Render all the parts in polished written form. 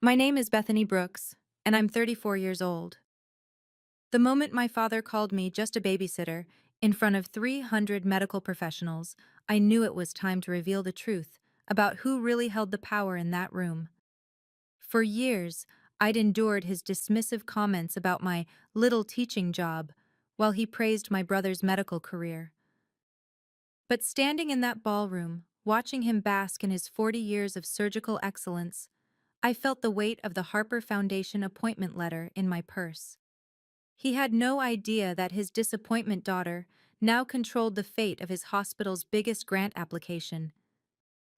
My name is Bethany Brooks, and I'm 34 years old. The moment my father called me just a babysitter in front of 300 medical professionals, I knew it was time to reveal the truth about who really held the power in that room. For years, I'd endured his dismissive comments about my little teaching job while he praised my brother's medical career. But standing in that ballroom, watching him bask in his 40 years of surgical excellence, I felt the weight of the Harper Foundation appointment letter in my purse. He had no idea that his disappointment daughter now controlled the fate of his hospital's biggest grant application.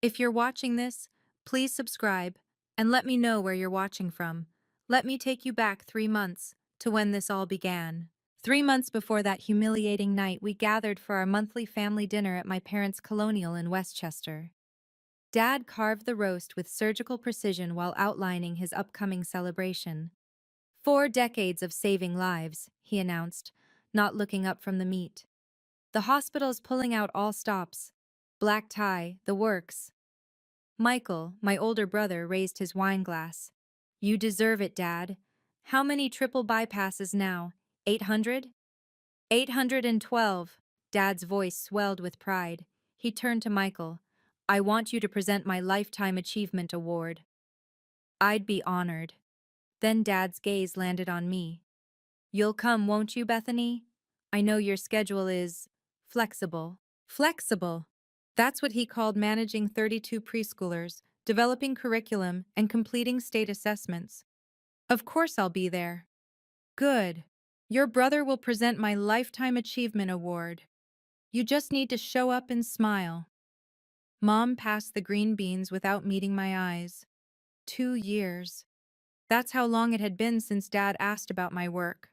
If you're watching this, please subscribe and let me know where you're watching from. Let me take you back 3 months to when this all began. 3 months before that humiliating night, we gathered for our monthly family dinner at my parents' colonial in Westchester. Dad carved the roast with surgical precision while outlining his upcoming celebration. 4 decades of saving lives, he announced, not looking up from the meat. The hospital's pulling out all stops. Black tie, the works. Michael, my older brother, raised his wine glass. You deserve it, Dad. How many triple bypasses now? 800? 812. Dad's voice swelled with pride. He turned to Michael. I want you to present my Lifetime Achievement Award. I'd be honored. Then Dad's gaze landed on me. You'll come, won't you, Bethany? I know your schedule is flexible. Flexible. That's what he called managing 32 preschoolers, developing curriculum, and completing state assessments. Of course I'll be there. Good. Your brother will present my Lifetime Achievement Award. You just need to show up and smile. Mom passed the green beans without meeting my eyes. 2 years. That's how long it had been since Dad asked about my work.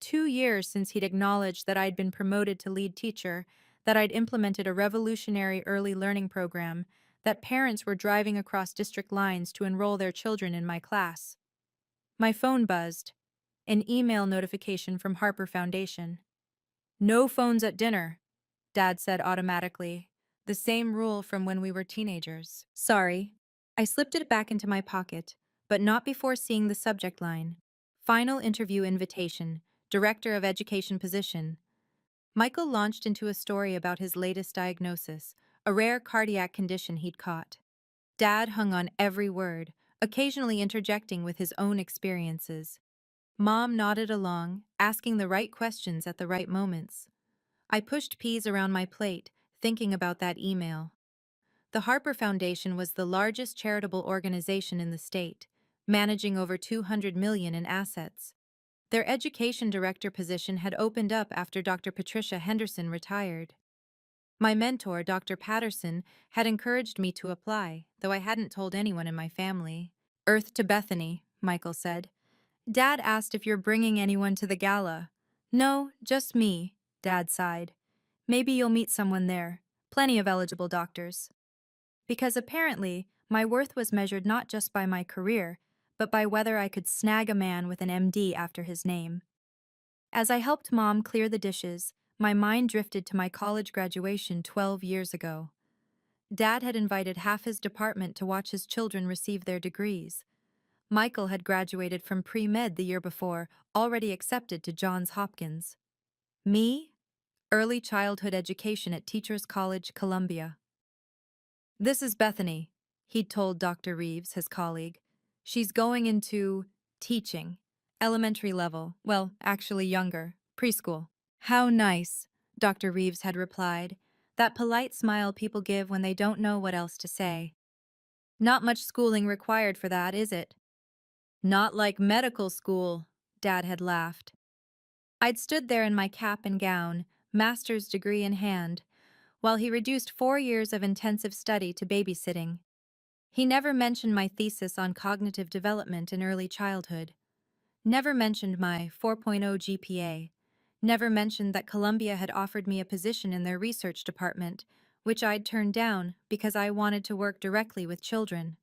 2 years since he'd acknowledged that I'd been promoted to lead teacher, that I'd implemented a revolutionary early learning program, that parents were driving across district lines to enroll their children in my class. My phone buzzed. An email notification from Harper Foundation. No phones at dinner, Dad said automatically. The same rule from when we were teenagers. Sorry. I slipped it back into my pocket, but not before seeing the subject line. Final interview invitation, Director of Education position. Michael launched into a story about his latest diagnosis, a rare cardiac condition he'd caught. Dad hung on every word, occasionally interjecting with his own experiences. Mom nodded along, asking the right questions at the right moments. I pushed peas around my plate, thinking about that email. The Harper Foundation was the largest charitable organization in the state, managing over $200 million in assets. Their education director position had opened up after Dr. Patricia Henderson retired. My mentor, Dr. Patterson, had encouraged me to apply, though I hadn't told anyone in my family. Earth to Bethany, Michael said. Dad asked if you're bringing anyone to the gala. No, just me, Dad sighed. Maybe you'll meet someone there. Plenty of eligible doctors. Because apparently, my worth was measured not just by my career, but by whether I could snag a man with an MD after his name. As I helped Mom clear the dishes, my mind drifted to my college graduation 12 years ago. Dad had invited half his department to watch his children receive their degrees. Michael had graduated from pre-med the year before, already accepted to Johns Hopkins. Me? Early childhood education at Teachers College, Columbia. This is Bethany, he'd told Dr. Reeves, his colleague. She's going into teaching. Elementary level, well, actually younger, preschool. How nice, Dr. Reeves had replied, that polite smile people give when they don't know what else to say. Not much schooling required for that, is it? Not like medical school, Dad had laughed. I'd stood there in my cap and gown, master's degree in hand, while he reduced 4 years of intensive study to babysitting. He never mentioned my thesis on cognitive development in early childhood. Never mentioned my 4.0 GPA. Never mentioned that Columbia had offered me a position in their research department, which I'd turned down because I wanted to work directly with children.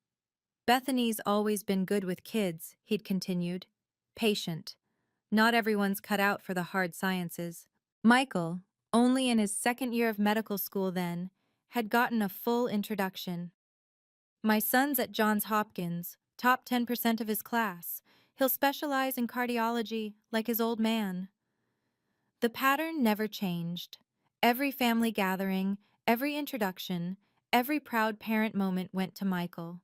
Bethany's always been good with kids, he'd continued. Patient. Not everyone's cut out for the hard sciences. Michael, only in his second year of medical school then, had gotten a full introduction. My son's at Johns Hopkins, top 10% of his class. He'll specialize in cardiology like his old man. The pattern never changed. Every family gathering, every introduction, every proud parent moment went to Michael.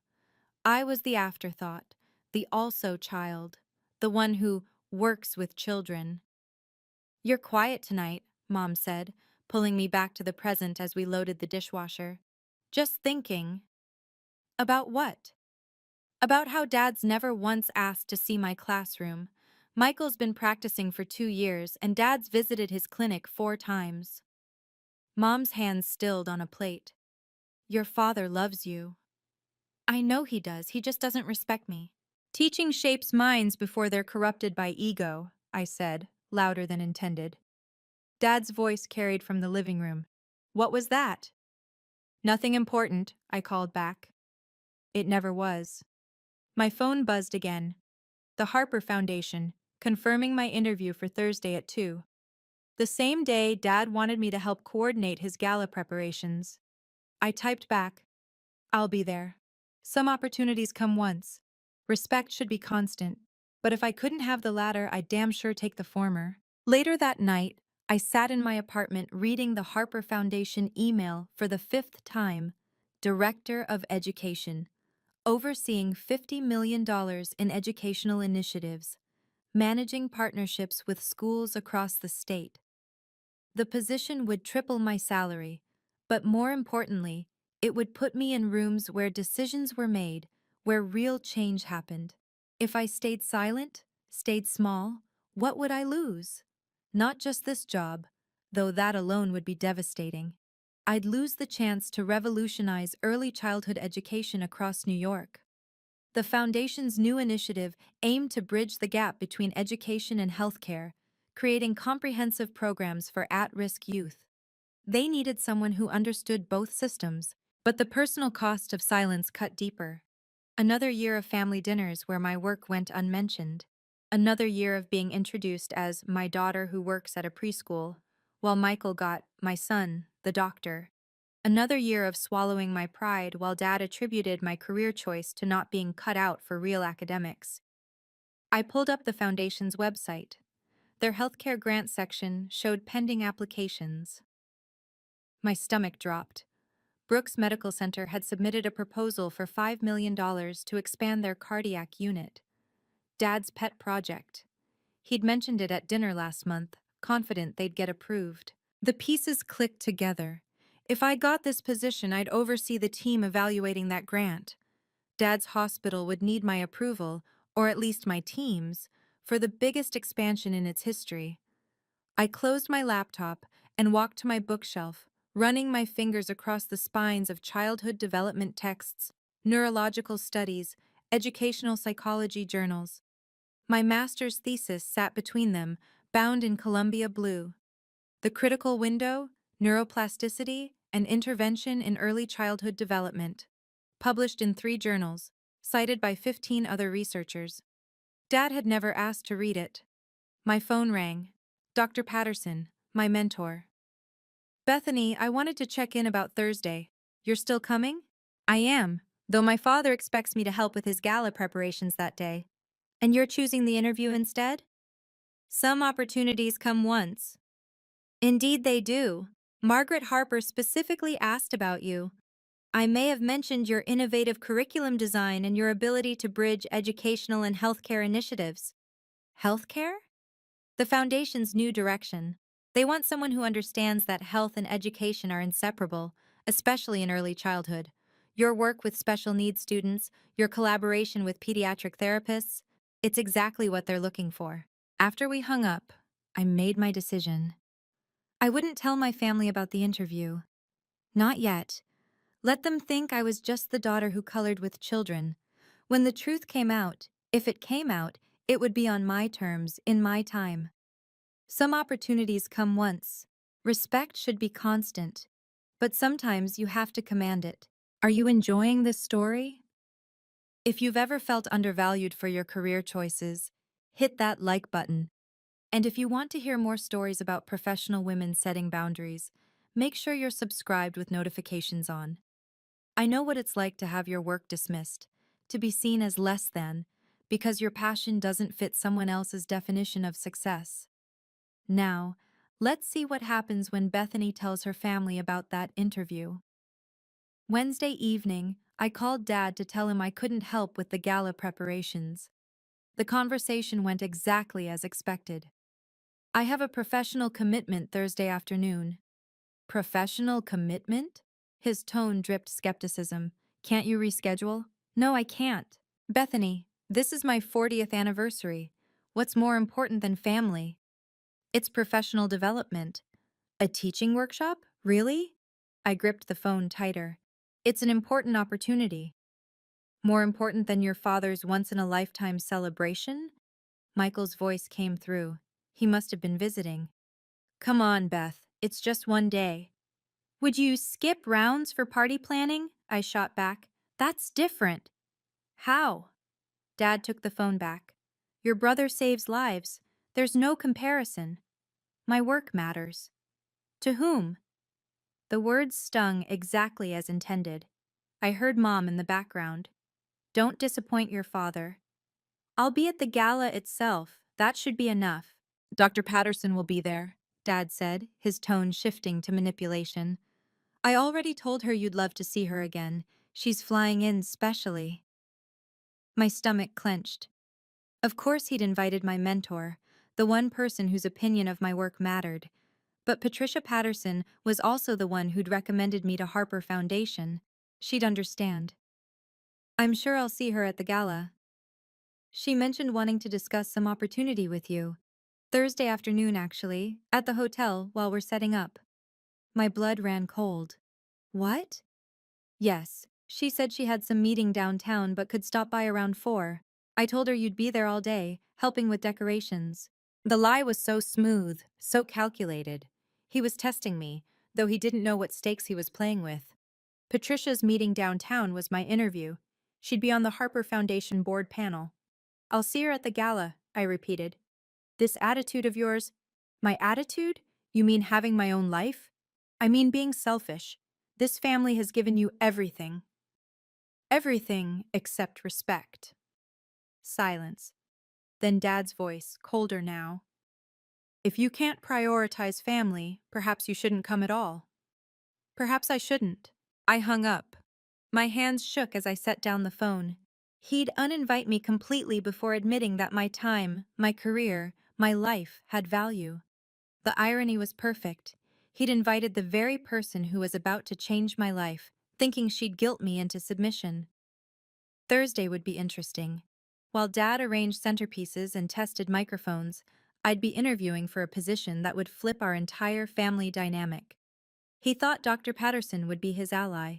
I was the afterthought, the also child, the one who works with children. "You're quiet tonight," Mom said, pulling me back to the present as we loaded the dishwasher. "Just thinking." "About what?" "About how Dad's never once asked to see my classroom. Michael's been practicing for 2 years, and Dad's visited his clinic 4 times." Mom's hands stilled on a plate. "Your father loves you." "I know he does, he just doesn't respect me." "Teaching shapes minds before they're corrupted by ego," I said, louder than intended. Dad's voice carried from the living room. "What was that?" "Nothing important," I called back. It never was. My phone buzzed again. The Harper Foundation, confirming my interview for Thursday at 2. The same day, Dad wanted me to help coordinate his gala preparations. I typed back, "I'll be there. Some opportunities come once. Respect should be constant. But if I couldn't have the latter, I'd damn sure take the former." Later that night, I sat in my apartment reading the Harper Foundation email for the 5th time. Director of Education, overseeing $50 million in educational initiatives, managing partnerships with schools across the state. The position would triple my salary, but more importantly, it would put me in rooms where decisions were made, where real change happened. If I stayed silent, stayed small, what would I lose? Not just this job, though that alone would be devastating. I'd lose the chance to revolutionize early childhood education across New York. The Foundation's new initiative aimed to bridge the gap between education and healthcare, creating comprehensive programs for at-risk youth. They needed someone who understood both systems, but the personal cost of silence cut deeper. Another year of family dinners where my work went unmentioned. Another year of being introduced as my daughter who works at a preschool, while Michael got my son, the doctor. Another year of swallowing my pride while Dad attributed my career choice to not being cut out for real academics. I pulled up the Foundation's website. Their healthcare grant section showed pending applications. My stomach dropped. Brooks Medical Center had submitted a proposal for $5 million to expand their cardiac unit. Dad's pet project. He'd mentioned it at dinner last month, confident they'd get approved. The pieces clicked together. If I got this position, I'd oversee the team evaluating that grant. Dad's hospital would need my approval, or at least my team's, for the biggest expansion in its history. I closed my laptop and walked to my bookshelf, running my fingers across the spines of childhood development texts, neurological studies, educational psychology journals. My master's thesis sat between them, bound in Columbia blue. The Critical Window, Neuroplasticity, and Intervention in Early Childhood Development. Published in 3 journals, cited by 15 other researchers. Dad had never asked to read it. My phone rang. Dr. Patterson, my mentor. "Bethany, I wanted to check in about Thursday. You're still coming?" "I am, though my father expects me to help with his gala preparations that day." "And you're choosing the interview instead?" "Some opportunities come once." "Indeed they do. Margaret Harper specifically asked about you. I may have mentioned your innovative curriculum design and your ability to bridge educational and healthcare initiatives." "Healthcare?" "The Foundation's new direction. They want someone who understands that health and education are inseparable, especially in early childhood. Your work with special needs students, your collaboration with pediatric therapists, it's exactly what they're looking for." After we hung up, I made my decision. I wouldn't tell my family about the interview. Not yet. Let them think I was just the daughter who colored with children. When the truth came out, if it came out, it would be on my terms, in my time. Some opportunities come once. Respect should be constant. But sometimes you have to command it. Are you enjoying this story? If you've ever felt undervalued for your career choices, hit that like button. And if you want to hear more stories about professional women setting boundaries, make sure you're subscribed with notifications on. I know what it's like to have your work dismissed, to be seen as less than, because your passion doesn't fit someone else's definition of success. Now, let's see what happens when Bethany tells her family about that interview. Wednesday evening, I called Dad to tell him I couldn't help with the gala preparations. The conversation went exactly as expected. I have a professional commitment Thursday afternoon. Professional commitment? His tone dripped skepticism. Can't you reschedule? No, I can't. Bethany, this is my 40th anniversary. What's more important than family? It's professional development. A teaching workshop? Really? I gripped the phone tighter. It's an important opportunity. More important than your father's once-in-a-lifetime celebration? Michael's voice came through. He must have been visiting. Come on, Beth. It's just one day. Would you skip rounds for party planning? I shot back. That's different. How? Dad took the phone back. Your brother saves lives. There's no comparison. My work matters. To whom? The words stung exactly as intended. I heard Mom in the background. Don't disappoint your father. I'll be at the gala itself. That should be enough. Dr. Patterson will be there, Dad said, his tone shifting to manipulation. I already told her you'd love to see her again. She's flying in specially. My stomach clenched. Of course he'd invited my mentor, the one person whose opinion of my work mattered. But Patricia Patterson was also the one who'd recommended me to Harper Foundation. She'd understand. I'm sure I'll see her at the gala. She mentioned wanting to discuss some opportunity with you. Thursday afternoon, actually, at the hotel while we're setting up. My blood ran cold. What? Yes, she said she had some meeting downtown but could stop by around 4. I told her you'd be there all day, helping with decorations. The lie was so smooth, so calculated. He was testing me, though he didn't know what stakes he was playing with. Patricia's meeting downtown was my interview. She'd be on the Harper Foundation board panel. I'll see her at the gala, I repeated. This attitude of yours? My attitude? You mean having my own life? I mean being selfish. This family has given you everything. Everything except respect. Silence. Then Dad's voice, colder now. If you can't prioritize family, perhaps you shouldn't come at all. Perhaps I shouldn't. I hung up. My hands shook as I set down the phone. He'd uninvite me completely before admitting that my time, my career, my life had value. The irony was perfect. He'd invited the very person who was about to change my life, thinking she'd guilt me into submission. Thursday would be interesting. While Dad arranged centerpieces and tested microphones, I'd be interviewing for a position that would flip our entire family dynamic. He thought Dr. Patterson would be his ally.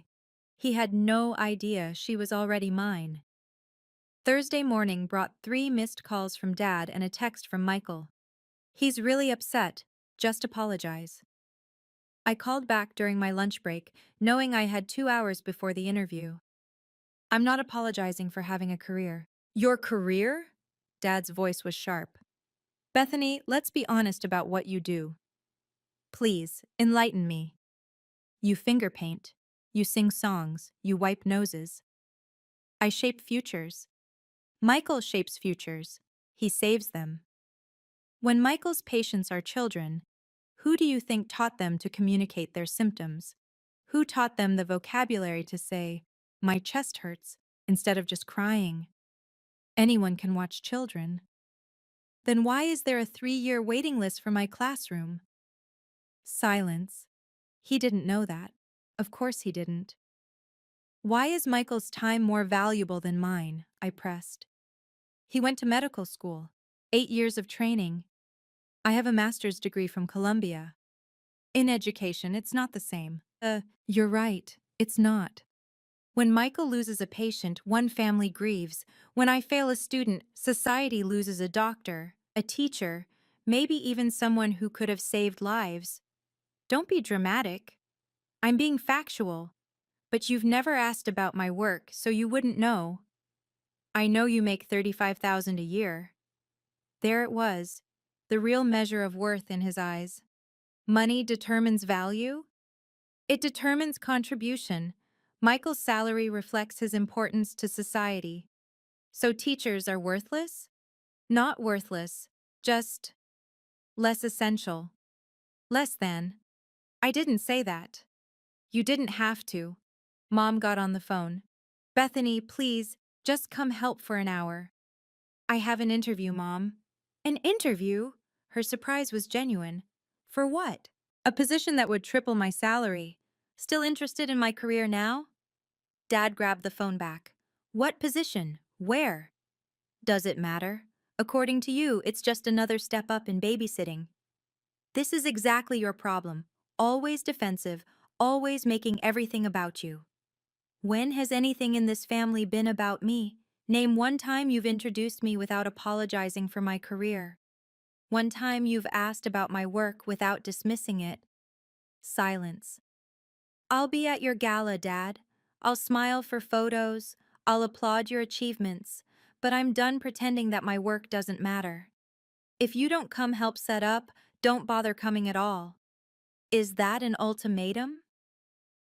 He had no idea she was already mine. Thursday morning brought 3 missed calls from Dad and a text from Michael. He's really upset. Just apologize. I called back during my lunch break, knowing I had 2 hours before the interview. I'm not apologizing for having a career. Your career? Dad's voice was sharp. Bethany, let's be honest about what you do. Please, enlighten me. You finger paint. You sing songs. You wipe noses. I shape futures. Michael shapes futures. He saves them. When Michael's patients are children, who do you think taught them to communicate their symptoms? Who taught them the vocabulary to say, "My chest hurts," instead of just crying? Anyone can watch children. Then why is there a 3-year waiting list for my classroom? Silence. He didn't know that. Of course he didn't. Why is Michael's time more valuable than mine? I pressed. He went to medical school. 8 years of training. I have a master's degree from Columbia. In education, it's not the same. You're right. It's not. When Michael loses a patient, one family grieves. When I fail a student, society loses a doctor, a teacher, maybe even someone who could have saved lives. Don't be dramatic. I'm being factual. But you've never asked about my work, so you wouldn't know. I know you make $35,000 a year. There it was, the real measure of worth in his eyes. Money determines value? It determines contribution, Michael's salary reflects his importance to society. So teachers are worthless? Not worthless, just less essential. Less than. I didn't say that. You didn't have to. Mom got on the phone. Bethany, please, just come help for an hour. I have an interview, Mom. An interview? Her surprise was genuine. For what? A position that would triple my salary. Still interested in my career now? Dad grabbed the phone back. What position? Where? Does it matter? According to you, it's just another step up in babysitting. This is exactly your problem. Always defensive, always making everything about you. When has anything in this family been about me? Name one time you've introduced me without apologizing for my career. One time you've asked about my work without dismissing it. Silence. I'll be at your gala, Dad. I'll smile for photos. I'll applaud your achievements. But I'm done pretending that my work doesn't matter. If you don't come help set up, don't bother coming at all. Is that an ultimatum?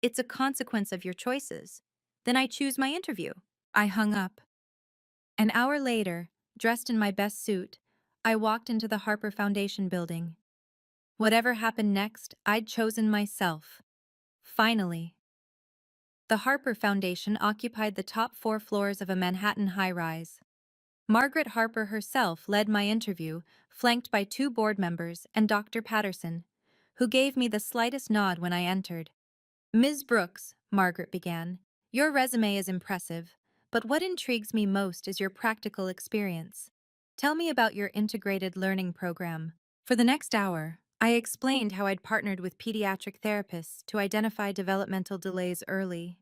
It's a consequence of your choices. Then I choose my interview. I hung up. An hour later, dressed in my best suit, I walked into the Harper Foundation building. Whatever happened next, I'd chosen myself. Finally. The Harper Foundation occupied the top 4 floors of a Manhattan high-rise. Margaret Harper herself led my interview, flanked by 2 board members and Dr. Patterson, who gave me the slightest nod when I entered. Ms. Brooks, Margaret began, your resume is impressive, but what intrigues me most is your practical experience. Tell me about your integrated learning program. For the next hour, I explained how I'd partnered with pediatric therapists to identify developmental delays early,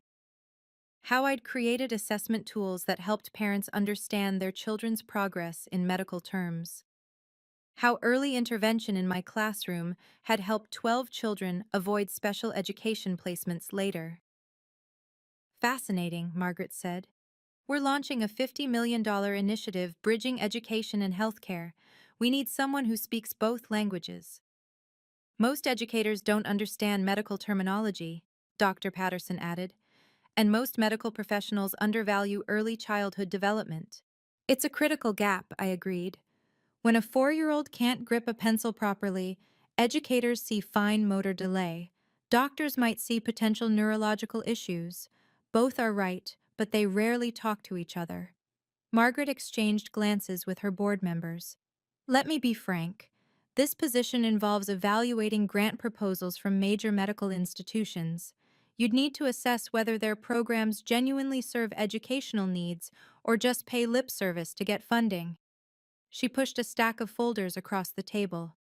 how I'd created assessment tools that helped parents understand their children's progress in medical terms, how early intervention in my classroom had helped 12 children avoid special education placements later. Fascinating, Margaret said. We're launching a $50 million initiative bridging education and healthcare. We need someone who speaks both languages. Most educators don't understand medical terminology, Dr. Patterson added, and most medical professionals undervalue early childhood development. It's a critical gap, I agreed. When a 4-year-old can't grip a pencil properly, educators see fine motor delay. Doctors might see potential neurological issues. Both are right, but they rarely talk to each other. Margaret exchanged glances with her board members. Let me be frank. This position involves evaluating grant proposals from major medical institutions. You'd need to assess whether their programs genuinely serve educational needs or just pay lip service to get funding. She pushed a stack of folders across the table.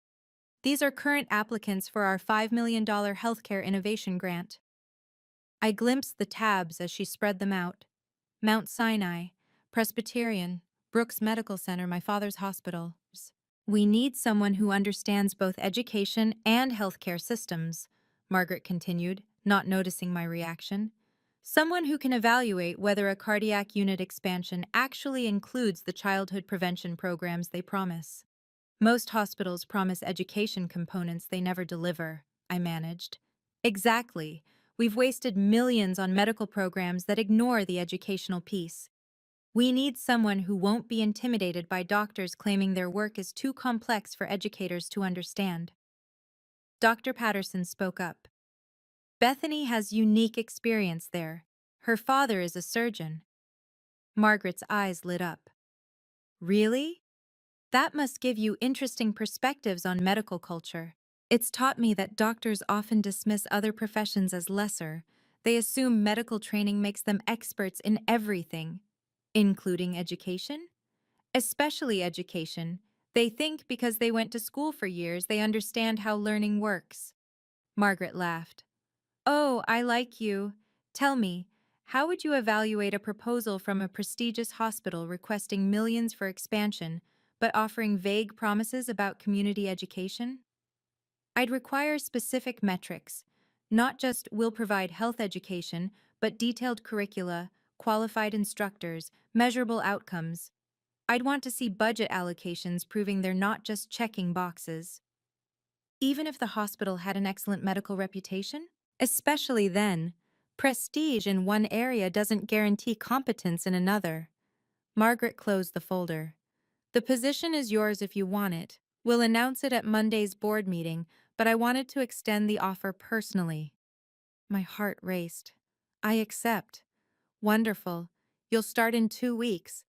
These are current applicants for our $5 million healthcare innovation grant. I glimpsed the tabs as she spread them out. Mount Sinai, Presbyterian, Brooks Medical Center, my father's hospital. We need someone who understands both education and healthcare systems, Margaret continued, not noticing my reaction. Someone who can evaluate whether a cardiac unit expansion actually includes the childhood prevention programs they promise. Most hospitals promise education components they never deliver, I managed. Exactly. We've wasted millions on medical programs that ignore the educational piece. We need someone who won't be intimidated by doctors claiming their work is too complex for educators to understand. Dr. Patterson spoke up. Bethany has unique experience there. Her father is a surgeon. Margaret's eyes lit up. Really? That must give you interesting perspectives on medical culture. It's taught me that doctors often dismiss other professions as lesser. They assume medical training makes them experts in everything, including education. Especially education. They think because they went to school for years, they understand how learning works. Margaret laughed. Oh, I like you. Tell me, how would you evaluate a proposal from a prestigious hospital requesting millions for expansion, but offering vague promises about community education? I'd require specific metrics, not just will provide health education, but detailed curricula, qualified instructors, measurable outcomes. I'd want to see budget allocations proving they're not just checking boxes. Even if the hospital had an excellent medical reputation? Especially then, Prestige in one area doesn't guarantee competence in another. Margaret closed the folder. The position is yours if you want it. We'll announce it at Monday's board meeting, but I wanted to extend the offer personally. My heart raced. I accept. Wonderful. You'll start in 2 weeks.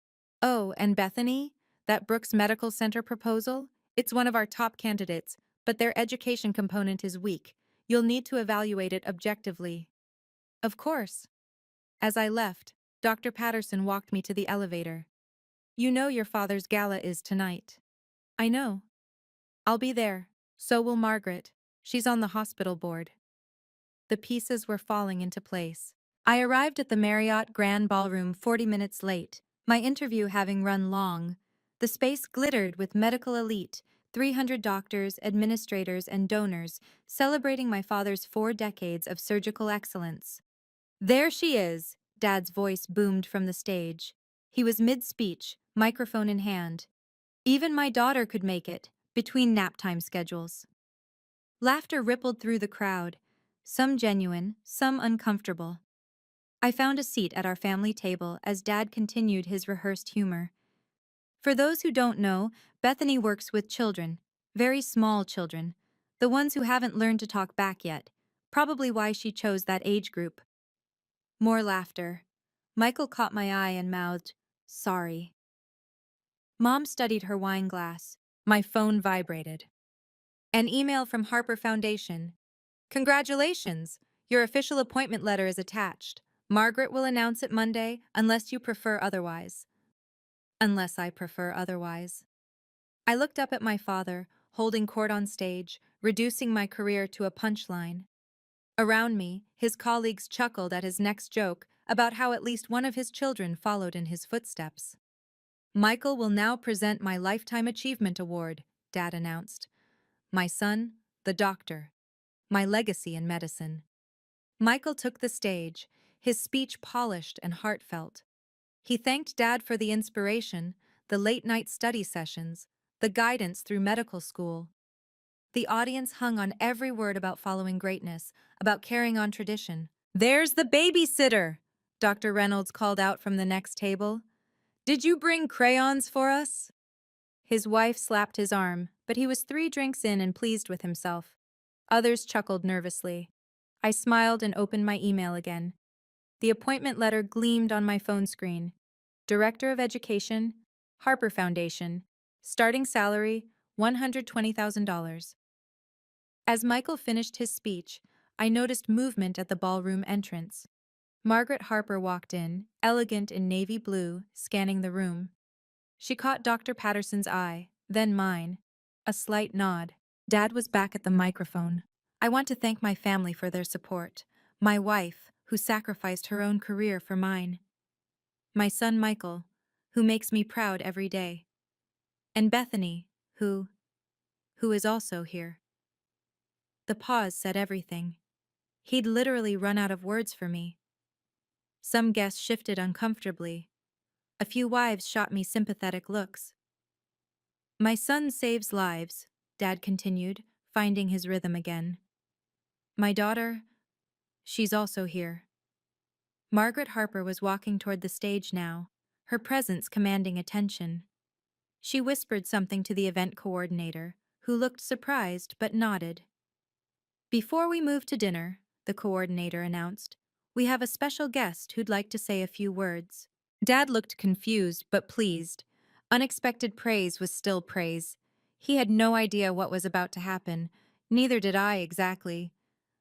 Oh, and Bethany? That Brooks Medical Center proposal? It's one of our top candidates, but their education component is weak. You'll need to evaluate it objectively. Of course. As I left, Dr. Patterson walked me to the elevator. You know your father's gala is tonight. I know. I'll be there. So will Margaret. She's on the hospital board. The pieces were falling into place. I arrived at the Marriott Grand Ballroom 40 minutes late, my interview having run long. The space glittered with medical elite, 300 doctors, administrators, and donors, celebrating my father's 4 decades of surgical excellence. There she is, Dad's voice boomed from the stage. He was mid-speech, microphone in hand. Even my daughter could make it, between nap-time schedules. Laughter rippled through the crowd, some genuine, some uncomfortable. I found a seat at our family table as Dad continued his rehearsed humor. For those who don't know, Bethany works with children, very small children, the ones who haven't learned to talk back yet, probably why she chose that age group. More laughter. Michael caught my eye and mouthed, "Sorry." Mom studied her wine glass. My phone vibrated. An email from Harper Foundation. Congratulations! Your official appointment letter is attached. Margaret will announce it Monday, unless you prefer otherwise. Unless I prefer otherwise. I looked up at my father, holding court on stage, reducing my career to a punchline. Around me, his colleagues chuckled at his next joke about how at least one of his children followed in his footsteps. Michael will now present my Lifetime Achievement Award, Dad announced. My son, the doctor. My legacy in medicine. Michael took the stage, his speech polished and heartfelt. He thanked Dad for the inspiration, the late-night study sessions, the guidance through medical school. The audience hung on every word about following greatness, about carrying on tradition. "There's the babysitter!" Dr. Reynolds called out from the next table. "Did you bring crayons for us?" His wife slapped his arm, but he was 3 drinks in and pleased with himself. Others chuckled nervously. I smiled and opened my email again. The appointment letter gleamed on my phone screen. Director of Education, Harper Foundation. Starting salary, $120,000. As Michael finished his speech, I noticed movement at the ballroom entrance. Margaret Harper walked in, elegant in navy blue, scanning the room. She caught Dr. Patterson's eye, then mine. A slight nod. Dad was back at the microphone. I want to thank my family for their support. My wife, who sacrificed her own career for mine. My son Michael, who makes me proud every day. And Bethany, who is also here. The pause said everything. He'd literally run out of words for me. Some guests shifted uncomfortably. A few wives shot me sympathetic looks. My son saves lives, Dad continued, finding his rhythm again. My daughter, she's also here. Margaret Harper was walking toward the stage now, her presence commanding attention. She whispered something to the event coordinator, who looked surprised but nodded. Before we move to dinner, the coordinator announced, we have a special guest who'd like to say a few words. Dad looked confused but pleased. Unexpected praise was still praise. He had no idea what was about to happen, neither did I exactly.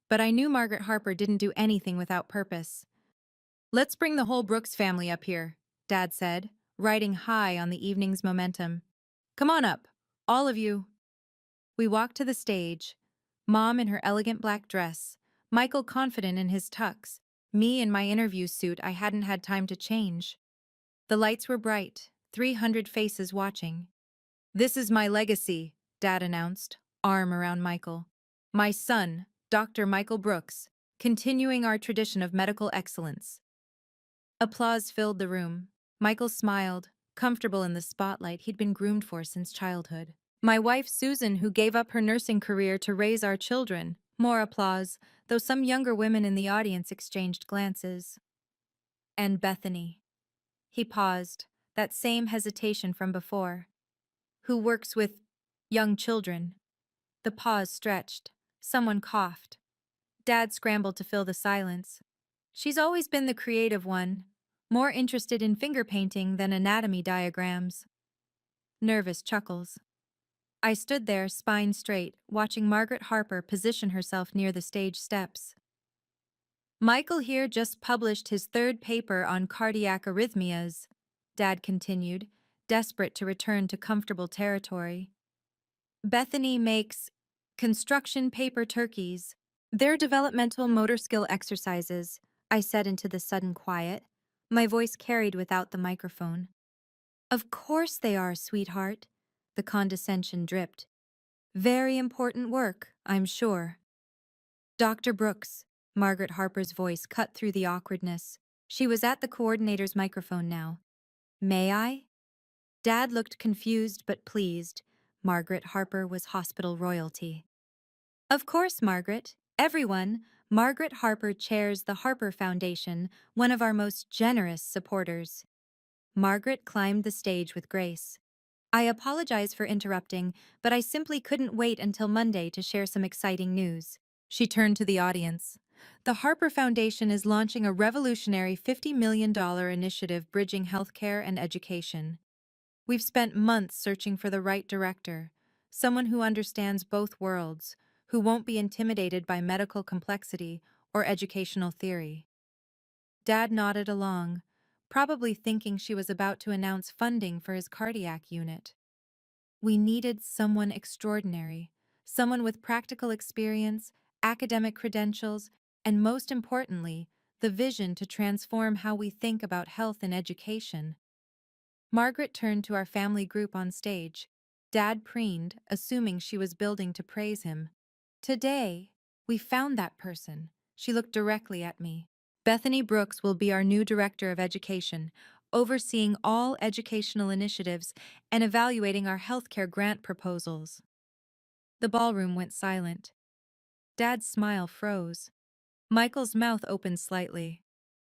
But I knew Margaret Harper didn't do anything without purpose. Let's bring the whole Brooks family up here, Dad said, riding high on the evening's momentum. Come on up, all of you. We walked to the stage, Mom in her elegant black dress, Michael confident in his tux, me in my interview suit I hadn't had time to change. The lights were bright, 300 faces watching. This is my legacy, Dad announced, arm around Michael. My son, Dr. Michael Brooks, continuing our tradition of medical excellence. Applause filled the room. Michael smiled, comfortable in the spotlight he'd been groomed for since childhood. My wife Susan, who gave up her nursing career to raise our children. More applause. though some younger women in the audience exchanged glances. And Bethany. He paused, that same hesitation from before. Who works with young children? The pause stretched. Someone coughed. Dad scrambled to fill the silence. She's always been the creative one, more interested in finger painting than anatomy diagrams. Nervous chuckles. I stood there, spine straight, watching Margaret Harper position herself near the stage steps. Michael here just published his third paper on cardiac arrhythmias, Dad continued, desperate to return to comfortable territory. Bethany makes construction paper turkeys. They're developmental motor skill exercises, I said into the sudden quiet, my voice carried without the microphone. Of course they are, sweetheart, the condescension dripped. Very important work, I'm sure. Dr. Brooks, Margaret Harper's voice cut through the awkwardness. She was at the coordinator's microphone now. May I? Dad looked confused but pleased. Margaret Harper was hospital royalty. Of course, Margaret. Everyone. Margaret Harper chairs the Harper Foundation, one of our most generous supporters. Margaret climbed the stage with grace. I apologize for interrupting, but I simply couldn't wait until Monday to share some exciting news. She turned to the audience. The Harper Foundation is launching a revolutionary $50 million initiative bridging healthcare and education. We've spent months searching for the right director, someone who understands both worlds, who won't be intimidated by medical complexity or educational theory. Dad nodded along, probably thinking she was about to announce funding for his cardiac unit. We needed someone extraordinary, someone with practical experience, academic credentials, and most importantly, the vision to transform how we think about health and education. Margaret turned to our family group on stage. Dad preened, assuming she was building to praise him. Today, we found that person. She looked directly at me. Bethany Brooks will be our new Director of Education, overseeing all educational initiatives and evaluating our healthcare grant proposals. The ballroom went silent. Dad's smile froze. Michael's mouth opened slightly.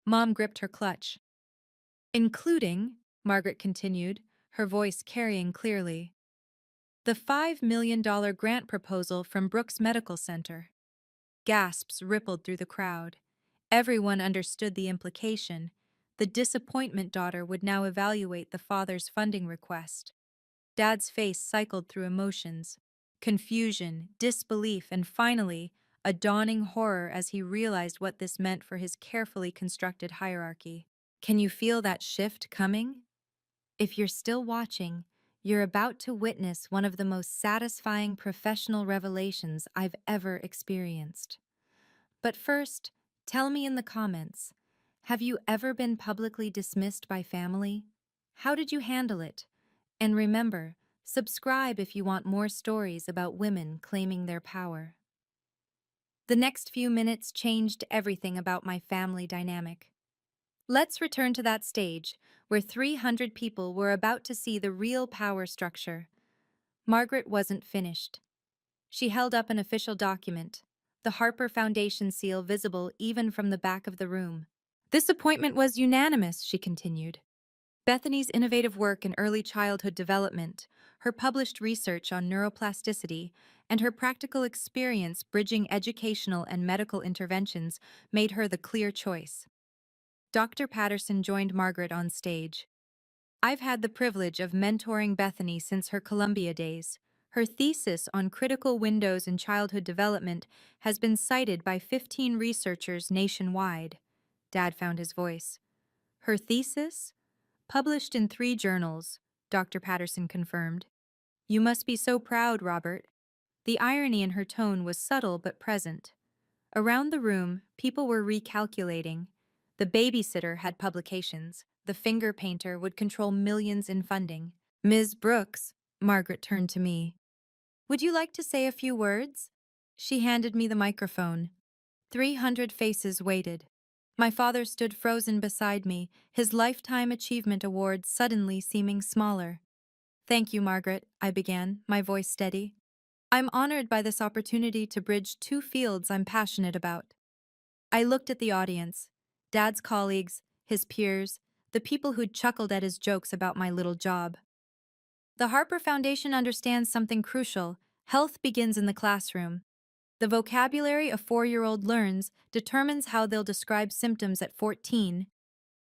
Mom gripped her clutch. Including, Margaret continued, her voice carrying clearly, the $5 million grant proposal from Brooks Medical Center. Gasps rippled through the crowd. Everyone understood the implication. The disappointment daughter would now evaluate the father's funding request. Dad's face cycled through emotions, confusion, disbelief, and finally, a dawning horror as he realized what this meant for his carefully constructed hierarchy. Can you feel that shift coming? If you're still watching, you're about to witness one of the most satisfying professional revelations I've ever experienced. But first, tell me in the comments, have you ever been publicly dismissed by family? How did you handle it? And remember, subscribe if you want more stories about women claiming their power. The next few minutes changed everything about my family dynamic. Let's return to that stage, where 300 people were about to see the real power structure. Margaret wasn't finished. She held up an official document, the Harper Foundation seal visible even from the back of the room. This appointment was unanimous, she continued. Bethany's innovative work in early childhood development, her published research on neuroplasticity, and her practical experience bridging educational and medical interventions made her the clear choice. Dr. Patterson joined Margaret on stage. I've had the privilege of mentoring Bethany since her Columbia days. Her thesis on critical windows in childhood development has been cited by 15 researchers nationwide. Dad found his voice. Her thesis? Published in 3 journals, Dr. Patterson confirmed. You must be so proud, Robert. The irony in her tone was subtle but present. Around the room, people were recalculating. The Babysitter had publications. The finger painter would control millions in funding. Ms. Brooks, Margaret turned to me. Would you like to say a few words? She handed me the microphone. 300 faces waited. My father stood frozen beside me, his Lifetime Achievement Award suddenly seeming smaller. Thank you, Margaret, I began, my voice steady. I'm honored by this opportunity to bridge two fields I'm passionate about. I looked at the audience, Dad's colleagues, his peers, the people who'd chuckled at his jokes about my little job. The Harper Foundation understands something crucial. Health begins in the classroom. The vocabulary a 4-year-old learns determines how they'll describe symptoms at 14.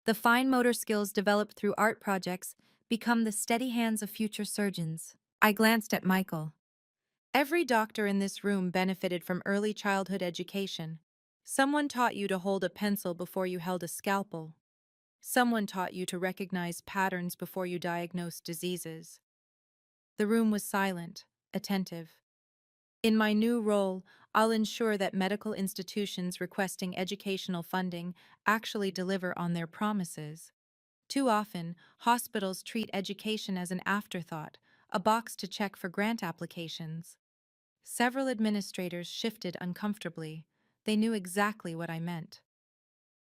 The fine motor skills developed through art projects become the steady hands of future surgeons. I glanced at Michael. Every doctor in this room benefited from early childhood education. Someone taught you to hold a pencil before you held a scalpel. Someone taught you to recognize patterns before you diagnosed diseases. The room was silent, attentive. In my new role, I'll ensure that medical institutions requesting educational funding actually deliver on their promises. Too often, hospitals treat education as an afterthought, a box to check for grant applications. Several administrators shifted uncomfortably. They knew exactly what I meant.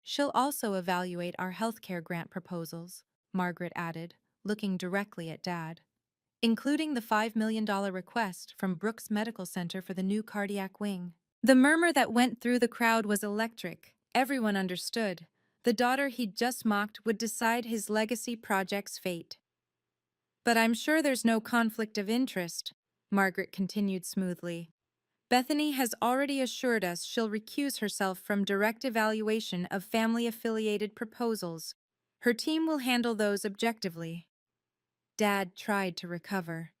She'll also evaluate our healthcare grant proposals, Margaret added, looking directly at Dad, including the $5 million request from Brooks Medical Center for the new cardiac wing. The murmur that went through the crowd was electric. Everyone understood. The daughter he'd just mocked would decide his legacy project's fate. But I'm sure there's no conflict of interest, Margaret continued smoothly. Bethany has already assured us she'll recuse herself from direct evaluation of family-affiliated proposals. Her team will handle those objectively. Dad tried to recover.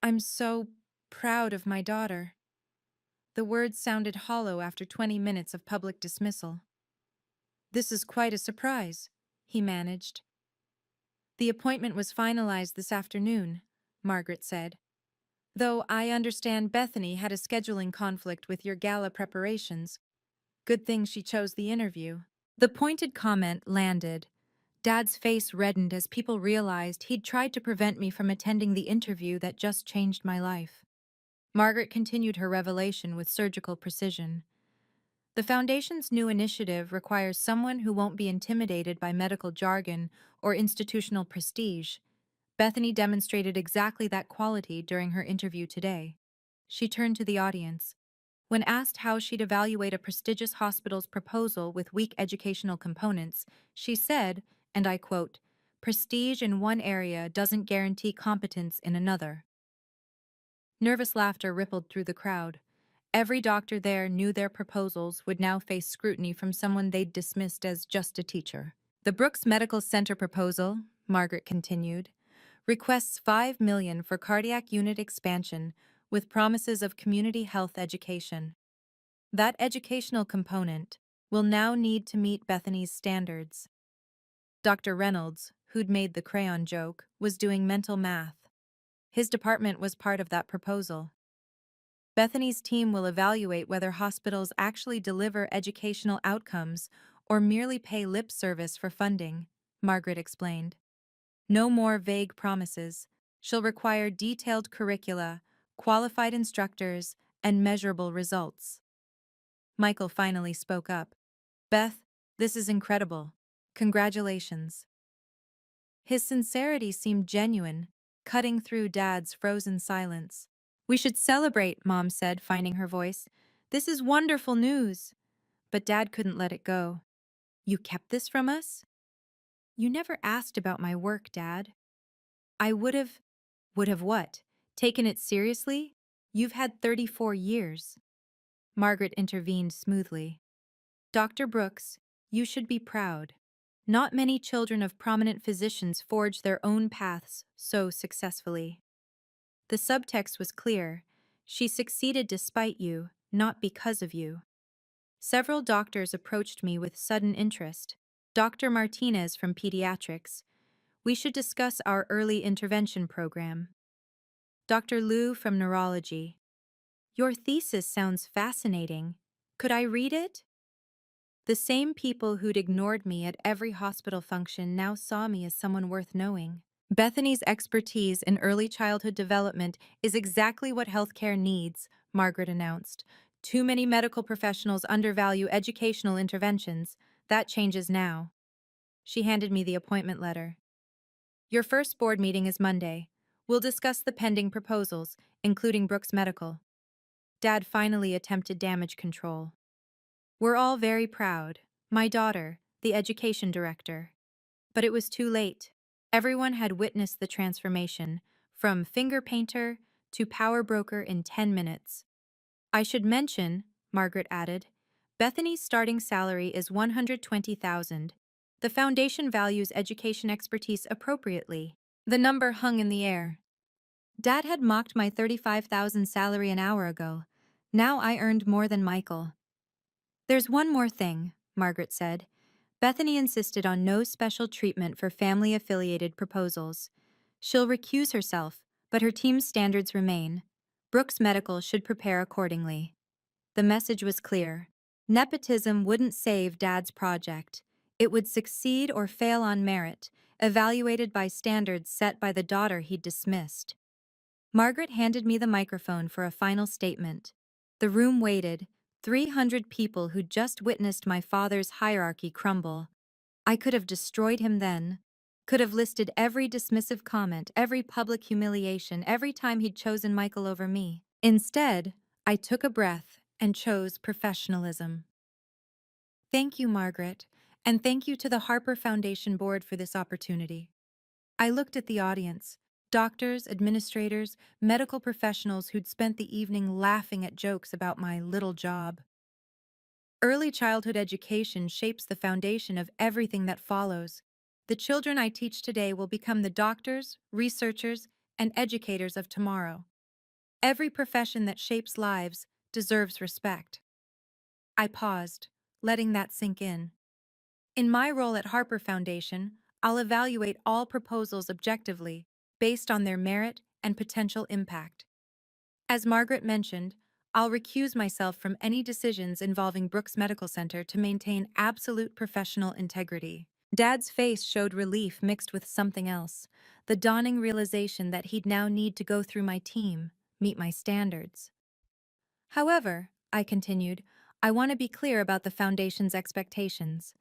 I'm so proud of my daughter. The words sounded hollow after 20 minutes of public dismissal. This is quite a surprise, he managed. The appointment was finalized this afternoon, Margaret said. Though I understand Bethany had a scheduling conflict with your gala preparations. Good thing she chose the interview. The pointed comment landed. Dad's face reddened as people realized he'd tried to prevent me from attending the interview that just changed my life. Margaret continued her revelation with surgical precision. The Foundation's new initiative requires someone who won't be intimidated by medical jargon or institutional prestige. Bethany demonstrated exactly that quality during her interview today. She turned to the audience. When asked how she'd evaluate a prestigious hospital's proposal with weak educational components, she said, and I quote, "Prestige in one area doesn't guarantee competence in another." Nervous laughter rippled through the crowd. Every doctor there knew their proposals would now face scrutiny from someone they'd dismissed as just a teacher. The Brooks Medical Center proposal, Margaret continued, requests $5 million for cardiac unit expansion with promises of community health education. That educational component will now need to meet Bethany's standards. Dr. Reynolds, who'd made the crayon joke, was doing mental math. His department was part of that proposal. Bethany's team will evaluate whether hospitals actually deliver educational outcomes or merely pay lip service for funding, Margaret explained. No more vague promises. She'll require detailed curricula, qualified instructors, and measurable results. Michael finally spoke up. Beth, this is incredible. Congratulations. His sincerity seemed genuine, cutting through Dad's frozen silence. We should celebrate, Mom said, finding her voice. This is wonderful news. But Dad couldn't let it go. You kept this from us? You never asked about my work, Dad. I would have what? Taken it seriously? You've had 34 years. Margaret intervened smoothly. Dr. Brooks, you should be proud. Not many children of prominent physicians forge their own paths so successfully. The subtext was clear. She succeeded despite you, not because of you. Several doctors approached me with sudden interest. Dr. Martinez from Pediatrics. We should discuss our early intervention program. Dr. Liu from Neurology. Your thesis sounds fascinating. Could I read it? The same people who'd ignored me at every hospital function now saw me as someone worth knowing. Bethany's expertise in early childhood development is exactly what healthcare needs, Margaret announced. Too many medical professionals undervalue educational interventions. That changes now. She handed me the appointment letter. Your first board meeting is Monday. We'll discuss the pending proposals, including Brooks Medical. Dad finally attempted damage control. We're all very proud. My daughter, the education director. But it was too late. Everyone had witnessed the transformation, from finger painter to power broker in 10 minutes. I should mention, Margaret added, Bethany's starting salary is $120,000. The foundation values education expertise appropriately. The number hung in the air. Dad had mocked my $35,000 salary an hour ago. Now I earned more than Michael. There's one more thing, Margaret said. Bethany insisted on no special treatment for family-affiliated proposals. She'll recuse herself, but her team's standards remain. Brooks Medical should prepare accordingly. The message was clear. Nepotism wouldn't save Dad's project. It would succeed or fail on merit, evaluated by standards set by the daughter he'd dismissed. Margaret handed me the microphone for a final statement. The room waited, 300 people who'd just witnessed my father's hierarchy crumble. I could have destroyed him then. Could have listed every dismissive comment, every public humiliation, every time he'd chosen Michael over me. Instead, I took a breath and chose professionalism. Thank you, Margaret, and thank you to the Harper Foundation Board for this opportunity. I looked at the audience, doctors, administrators, medical professionals who'd spent the evening laughing at jokes about my little job. Early childhood education shapes the foundation of everything that follows. The children I teach today will become the doctors, researchers, and educators of tomorrow. Every profession that shapes lives deserves respect. I paused, letting that sink in. In my role at Harper Foundation, I'll evaluate all proposals objectively, based on their merit and potential impact. As Margaret mentioned, I'll recuse myself from any decisions involving Brooks Medical Center to maintain absolute professional integrity. Dad's face showed relief mixed with something else, the dawning realization that he'd now need to go through my team, meet my standards. However, I continued, I want to be clear about the Foundation's expectations.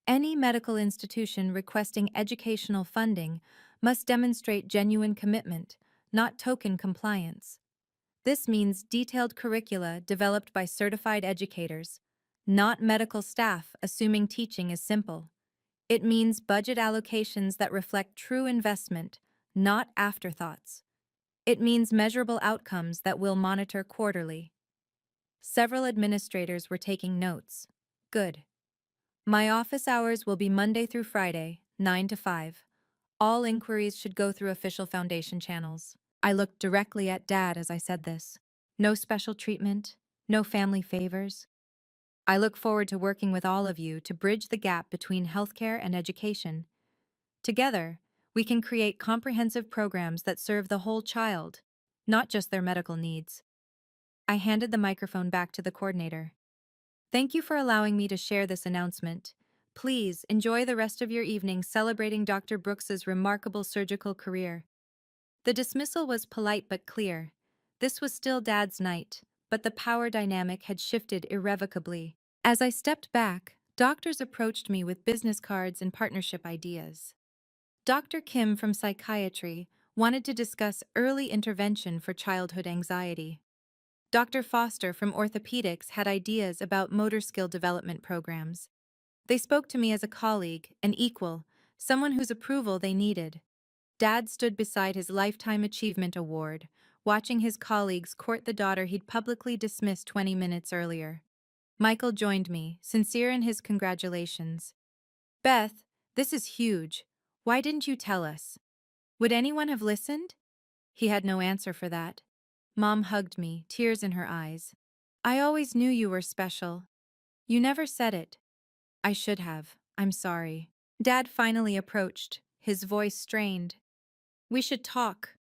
Any medical institution requesting educational funding must demonstrate genuine commitment, not token compliance. This means detailed curricula developed by certified educators, not medical staff assuming teaching is simple. It means budget allocations that reflect true investment, not afterthoughts. It means measurable outcomes that we'll monitor quarterly. Several administrators were taking notes. Good. My office hours will be Monday through Friday, 9 to 5. All inquiries should go through official Foundation channels. I looked directly at Dad as I said this. No special treatment, no family favors. I look forward to working with all of you to bridge the gap between healthcare and education. Together, we can create comprehensive programs that serve the whole child, not just their medical needs. I handed the microphone back to the coordinator. Thank you for allowing me to share this announcement. Please enjoy the rest of your evening celebrating Dr. Brooks's remarkable surgical career. The dismissal was polite but clear. This was still Dad's night, but the power dynamic had shifted irrevocably. As I stepped back, doctors approached me with business cards and partnership ideas. Dr. Kim from psychiatry wanted to discuss early intervention for childhood anxiety. Dr. Foster from orthopedics had ideas about motor skill development programs. They spoke to me as a colleague, an equal, someone whose approval they needed. Dad stood beside his Lifetime Achievement Award, watching his colleagues court the daughter he'd publicly dismissed 20 minutes earlier. Michael joined me, sincere in his congratulations. Beth, this is huge. Why didn't you tell us? Would anyone have listened? He had no answer for that. Mom hugged me, tears in her eyes. I always knew you were special. You never said it. I should have. I'm sorry. Dad finally approached, his voice strained. We should talk.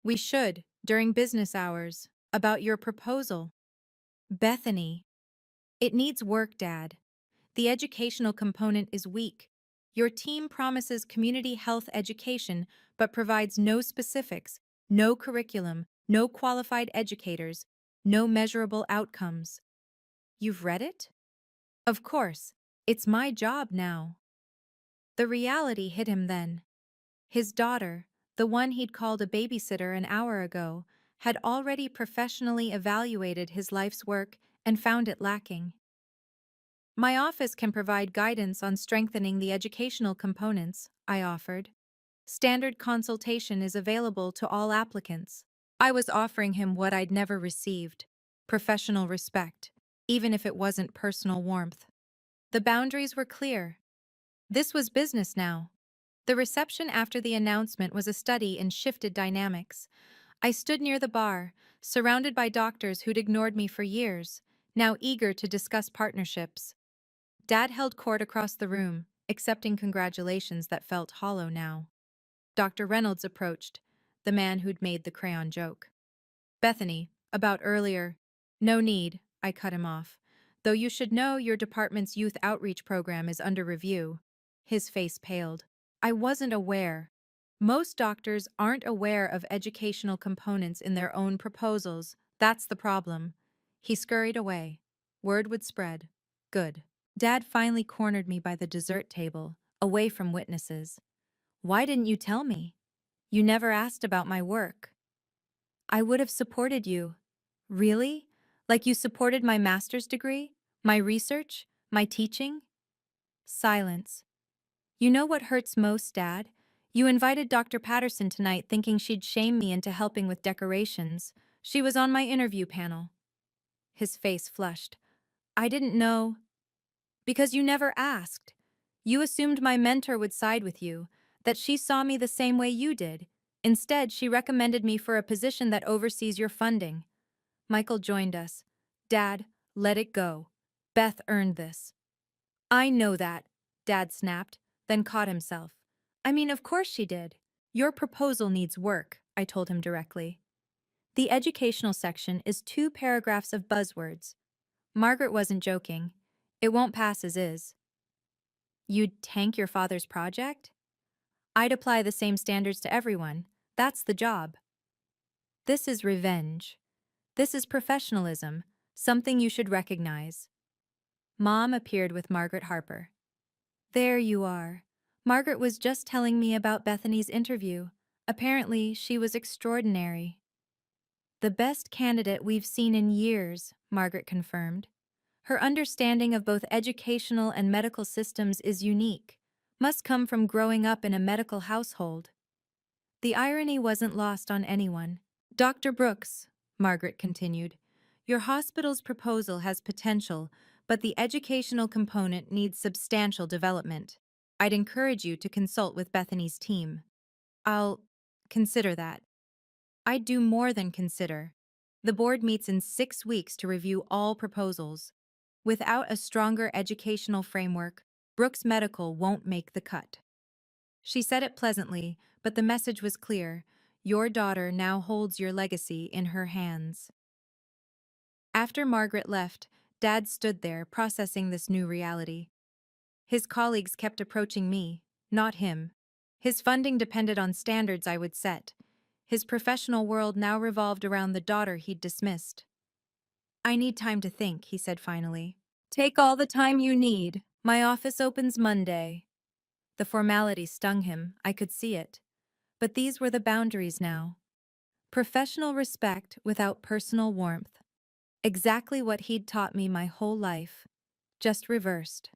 We should, during business hours, about your proposal. Bethany. It needs work, Dad. The educational component is weak. Your team promises community health education, but provides no specifics, no curriculum, no qualified educators, no measurable outcomes. You've read it? Of course. It's my job now. The reality hit him then. His daughter, the one he'd called a babysitter an hour ago, had already professionally evaluated his life's work and found it lacking. My office can provide guidance on strengthening the educational components, I offered. Standard consultation is available to all applicants. I was offering him what I'd never received: professional respect, even if it wasn't personal warmth. The boundaries were clear. This was business now. The reception after the announcement was a study in shifted dynamics. I stood near the bar, surrounded by doctors who'd ignored me for years, now eager to discuss partnerships. Dad held court across the room, accepting congratulations that felt hollow now. Dr. Reynolds approached, the man who'd made the crayon joke. Bethany, about earlier. No need, I cut him off. Though you should know your department's youth outreach program is under review. His face paled. I wasn't aware. Most doctors aren't aware of educational components in their own proposals. That's the problem. He scurried away. Word would spread. Good. Dad finally cornered me by the dessert table, away from witnesses. Why didn't you tell me? You never asked about my work. I would have supported you. Really? Like you supported my master's degree? My research? My teaching? Silence. You know what hurts most, Dad? You invited Dr. Patterson tonight thinking she'd shame me into helping with decorations. She was on my interview panel. His face flushed. I didn't know. Because you never asked. You assumed my mentor would side with you, that she saw me the same way you did. Instead, she recommended me for a position that oversees your funding. Michael joined us. Dad, let it go. Beth earned this. I know that, Dad snapped, then caught himself. I mean, of course she did. Your proposal needs work, I told him directly. The educational section is 2 paragraphs of buzzwords. Margaret wasn't joking. It won't pass as is. You'd tank your father's project? I'd apply the same standards to everyone. That's the job. This is revenge. This is professionalism, something you should recognize. Mom appeared with Margaret Harper. There you are. Margaret was just telling me about Bethany's interview. Apparently, she was extraordinary. The best candidate we've seen in years, Margaret confirmed. Her understanding of both educational and medical systems is unique. Must come from growing up in a medical household. The irony wasn't lost on anyone. Dr. Brooks, Margaret continued, your hospital's proposal has potential, but the educational component needs substantial development. I'd encourage you to consult with Bethany's team. I'll consider that. I'd do more than consider. The board meets in 6 weeks to review all proposals. Without a stronger educational framework, Brooks Medical won't make the cut. She said it pleasantly, but the message was clear. Your daughter now holds your legacy in her hands. After Margaret left, Dad stood there processing this new reality. His colleagues kept approaching me, not him. His funding depended on standards I would set. His professional world now revolved around the daughter he'd dismissed. I need time to think, he said finally. Take all the time you need. My office opens Monday. The formality stung him, I could see it. But these were the boundaries now. Professional respect without personal warmth. Exactly what he'd taught me my whole life, just reversed.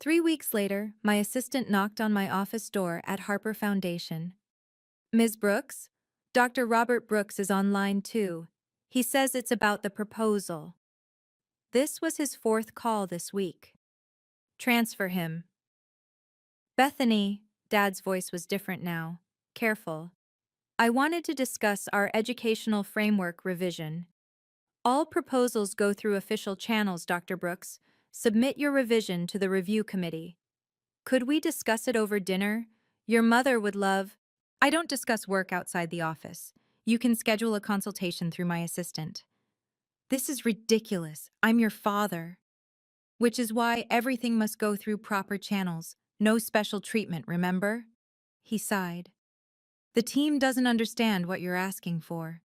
3 weeks later, my assistant knocked on my office door at Harper Foundation. Ms. Brooks? Dr. Robert Brooks is on line 2. He says it's about the proposal. This was his 4th call this week. Transfer him. Bethany, Dad's voice was different now, careful. I wanted to discuss our educational framework revision. All proposals go through official channels, Dr. Brooks. Submit your revision to the review committee. Could we discuss it over dinner? Your mother would love. I don't discuss work outside the office. You can schedule a consultation through my assistant. This is ridiculous. I'm your father. Which is why everything must go through proper channels. No special treatment, remember? He sighed. The team doesn't understand what you're asking for.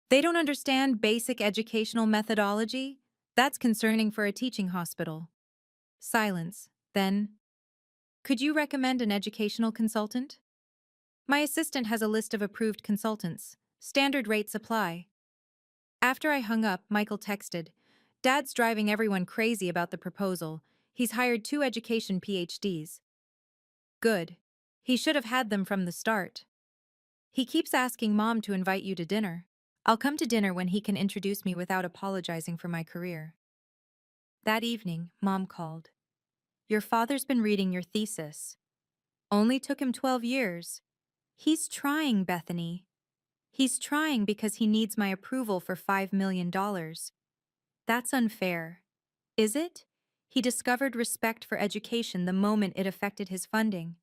They don't understand basic educational methodology? That's concerning for a teaching hospital. Silence. Then, could you recommend an educational consultant? My assistant has a list of approved consultants. Standard rates apply. After I hung up, Michael texted, Dad's driving everyone crazy about the proposal. He's hired 2 education PhDs. Good. He should have had them from the start. He keeps asking Mom to invite you to dinner. I'll come to dinner when he can introduce me without apologizing for my career. That evening, Mom called. Your father's been reading your thesis. Only took him 12 years. He's trying, Bethany. He's trying because he needs my approval for $5 million. That's unfair. Is it? He discovered respect for education the moment it affected his funding.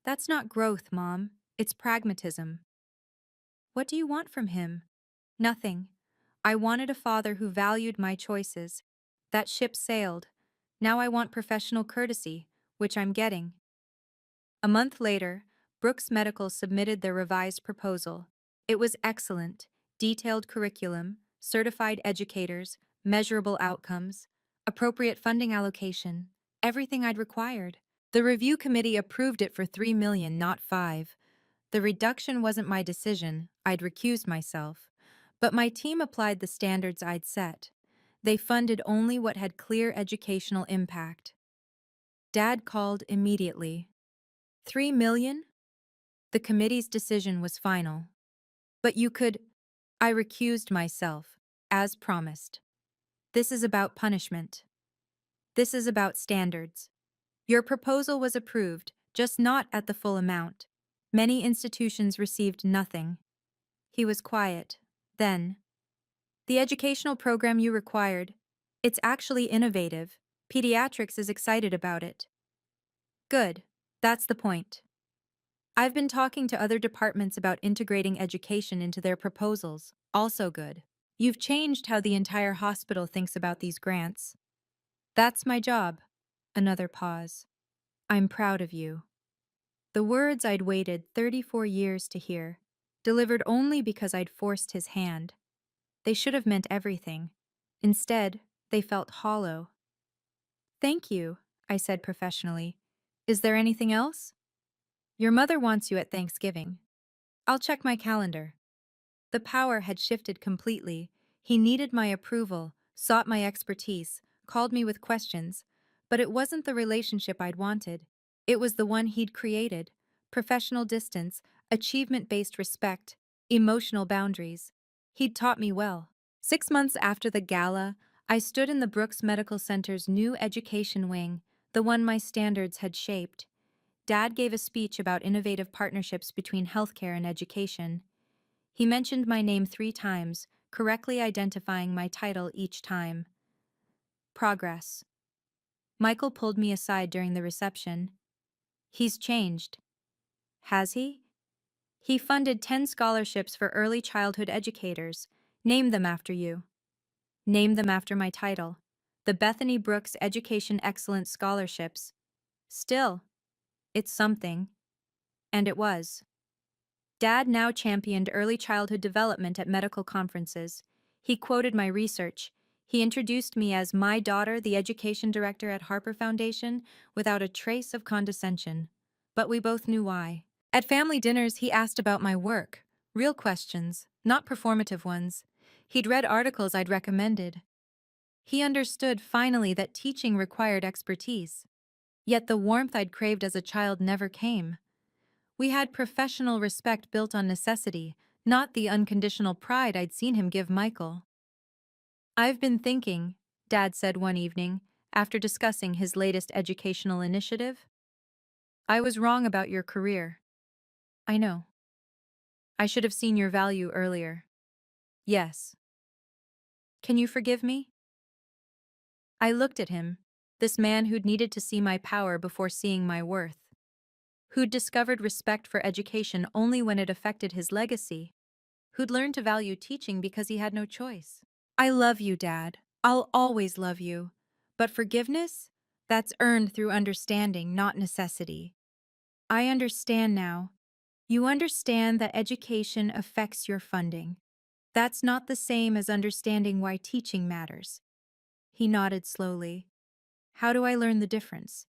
That's not growth, Mom. It's pragmatism. What do you want from him? Nothing. I wanted a father who valued my choices. That ship sailed. Now I want professional courtesy, which I'm getting. A month later, Brooks Medical submitted their revised proposal. It was excellent. Detailed curriculum, certified educators, measurable outcomes, appropriate funding allocation, everything I'd required. The review committee approved it for $3 million, not 5. The reduction wasn't my decision, I'd recused myself. But my team applied the standards I'd set. They funded only what had clear educational impact. Dad called immediately. $3 million? The committee's decision was final. But you could... I recused myself, as promised. This is about punishment. This is about standards. Your proposal was approved, just not at the full amount. Many institutions received nothing. He was quiet. Then, the educational program you required, it's actually innovative. Pediatrics is excited about it. Good. That's the point. I've been talking to other departments about integrating education into their proposals. Also good. You've changed how the entire hospital thinks about these grants. That's my job. Another pause. I'm proud of you. The words I'd waited 34 years to hear, delivered only because I'd forced his hand. They should have meant everything. Instead, they felt hollow. Thank you, I said professionally. Is there anything else? Your mother wants you at Thanksgiving. I'll check my calendar. The power had shifted completely. He needed my approval, sought my expertise, called me with questions, but it wasn't the relationship I'd wanted. It was the one he'd created. Professional distance, achievement-based respect, emotional boundaries. He'd taught me well. 6 months after the gala, I stood in the Brooks Medical Center's new education wing, the one my standards had shaped. Dad gave a speech about innovative partnerships between healthcare and education. He mentioned my name 3 times, correctly identifying my title each time. Progress. Michael pulled me aside during the reception. He's changed. Has he? He funded 10 scholarships for early childhood educators. Name them after you. Name them after my title. The Bethany Brooks Education Excellence Scholarships. Still, it's something. And it was. Dad now championed early childhood development at medical conferences. He quoted my research. He introduced me as my daughter, the education director at Harper Foundation, without a trace of condescension. But we both knew why. At family dinners, he asked about my work. Real questions, not performative ones. He'd read articles I'd recommended. He understood finally that teaching required expertise. Yet the warmth I'd craved as a child never came. We had professional respect built on necessity, not the unconditional pride I'd seen him give Michael. I've been thinking, Dad said one evening, after discussing his latest educational initiative. I was wrong about your career. I know. I should have seen your value earlier. Yes. Can you forgive me? I looked at him, this man who'd needed to see my power before seeing my worth. Who'd discovered respect for education only when it affected his legacy. Who'd learned to value teaching because he had no choice. I love you, Dad. I'll always love you. But forgiveness? That's earned through understanding, not necessity. I understand now. You understand that education affects your funding. That's not the same as understanding why teaching matters. He nodded slowly. How do I learn the difference?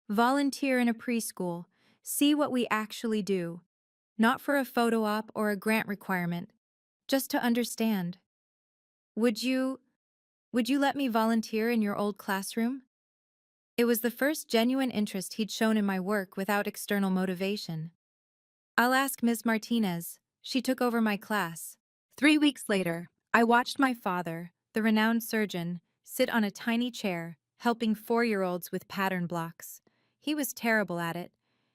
Volunteer in a preschool. See what we actually do. Not for a photo op or a grant requirement, just to understand. Would you, would you let me volunteer in your old classroom? It was the first genuine interest he'd shown in my work without external motivation. I'll ask Ms. Martinez. She took over my class. 3 weeks later, I watched my father, the renowned surgeon, sit on a tiny chair, helping 4-year-olds with pattern blocks. He was terrible at it.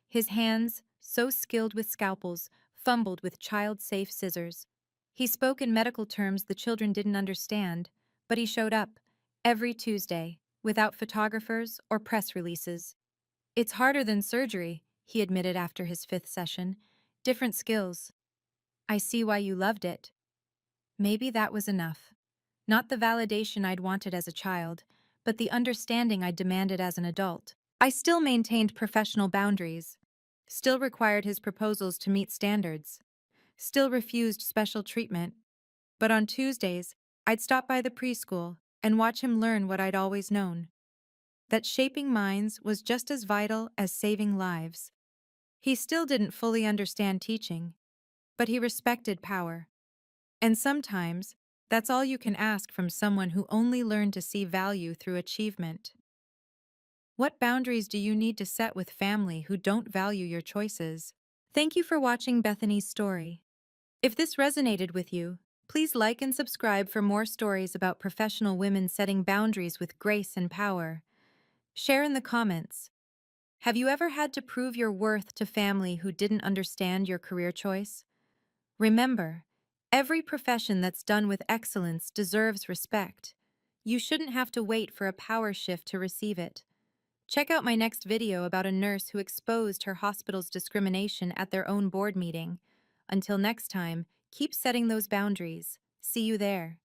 His hands, so skilled with scalpels, fumbled with child-safe scissors. He spoke in medical terms the children didn't understand, but he showed up, every Tuesday, without photographers or press releases. It's harder than surgery, he admitted after his 5th session. Different skills. I see why you loved it. Maybe that was enough. Not the validation I'd wanted as a child, but the understanding I demanded as an adult. I still maintained professional boundaries, still required his proposals to meet standards, still refused special treatment. But on Tuesdays, I'd stop by the preschool and watch him learn what I'd always known: that shaping minds was just as vital as saving lives. He still didn't fully understand teaching, but he respected power. And sometimes, that's all you can ask from someone who only learned to see value through achievement. What boundaries do you need to set with family who don't value your choices? Thank you for watching Bethany's story. If this resonated with you, please like and subscribe for more stories about professional women setting boundaries with grace and power. Share in the comments. Have you ever had to prove your worth to family who didn't understand your career choice? Remember, every profession that's done with excellence deserves respect. You shouldn't have to wait for a power shift to receive it. Check out my next video about a nurse who exposed her hospital's discrimination at their own board meeting. Until next time, keep setting those boundaries. See you there.